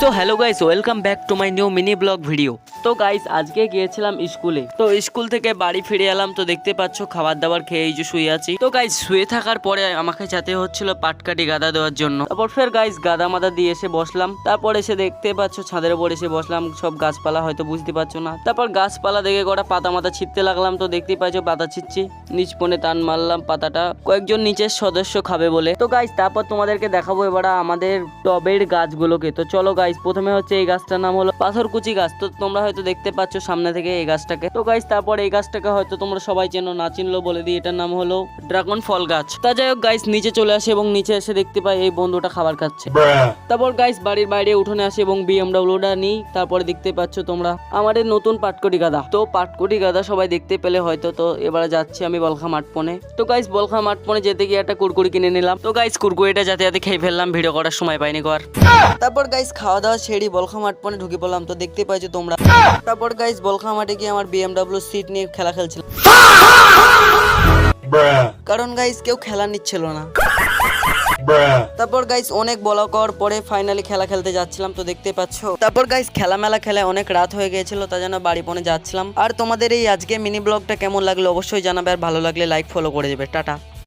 So hello guys, welcome back to my new mini blog video. তো guys আজকে গিয়েছিলাম স্কুলে, তো স্কুল থেকে বাড়ি ফিরে এলাম। তো দেখতে পাচ্ছ খাবার দাবার খেয়ে এই যে শুয়ে আছি। তো গাইস শুয়ে থাকার পরে আমাকে যেতে হচ্ছিল পাটকাটি গাদা দেওয়ার জন্য। তারপর ফের গাইস গাদা মাদা দিয়ে এসে বসলাম। তারপর এসে দেখতে পাচ্ছ ছাদের উপর এসে বসলাম। সব গাছপালা হয়তো বুঝতে পারছো না। তারপর গাছপালা দেখে কটা পাতা মাথা ছিটতে লাগলাম। তো দেখতে পাচ্ছ পাতা ছিটছি, নিচ পনে টান মারলাম পাতাটা, কয়েকজন নিচের সদস্য খাবে বলে। তো গাইস তারপর তোমাদেরকে দেখাবো এবার আমাদের টবের গাছগুলোকে। তো চলো গাইস, প্রথমে হচ্ছে এই গাছটার নাম হলো পাথরকুচি গাছ। তো তোমরা হয়তো দেখতে পাচ্ছ সামনে থেকে এই গাছটাকে। তো গাইস তারপর এই গাছটাকে হয়তো তোমরা সবাই চেনো, না চিনলেও বলে দিই, এটার নাম হলো ড্রাগন ফল গাছ। তা যাই হোক গাইস, নিচে চলে আসে এবং নিচে এসে দেখতে পাই এই বন্ধুটা খাবার খাচ্ছে। তারপর গাইস বাড়ির বাইরে উঠোনে আসে এবং বিএমডব্লিউটা নিই। তারপরে দেখতে পাচ্ছ তোমরা আমাদের নতুন পাটকটি গাদা। তো পাটকটি গাদা সবাই দেখতে পেলে হয়তো। তো এবারে যাচ্ছি আমি বলখা মাঠ পনে। তো গাইস বলখা মাঠ পনে যেতে গিয়ে একটা কুরকুরি কিনে নিলাম। তো গাইস কুরকুরিটা যাতে যাতে খেয়ে ফেললাম, ভিডিও করার সময় পাইনি কর। তারপর গাইস খাওয়া দাওয়া ছেড়ে বলখা মাঠ পনে ঢুকে পড়লাম। তো দেখতে পাইছো তোমরা। তারপর গাইস বলখা মাঠে গিয়ে আমার বিএমডব্লিউ সিট নিয়ে খেলা খেলছিল, কারণ গাইস কেউ খেলা নিচ্ছিল না। তারপর গাইস অনেক বলা করার পরে ফাইনালি খেলা খেলতে যাচ্ছিলাম। তো দেখতে পাচ্ছ তারপর গাইস খেলা মেলা খেলে অনেক রাত হয়ে গিয়েছিল, তার জন্য বাড়ি পনে যাচ্ছিলাম। আর তোমাদের এই আজকে মিনি ব্লগটা কেমন লাগলো অবশ্যই জানাবে, আর ভালো লাগলে লাইক ফলো করে দেবে। টাটা।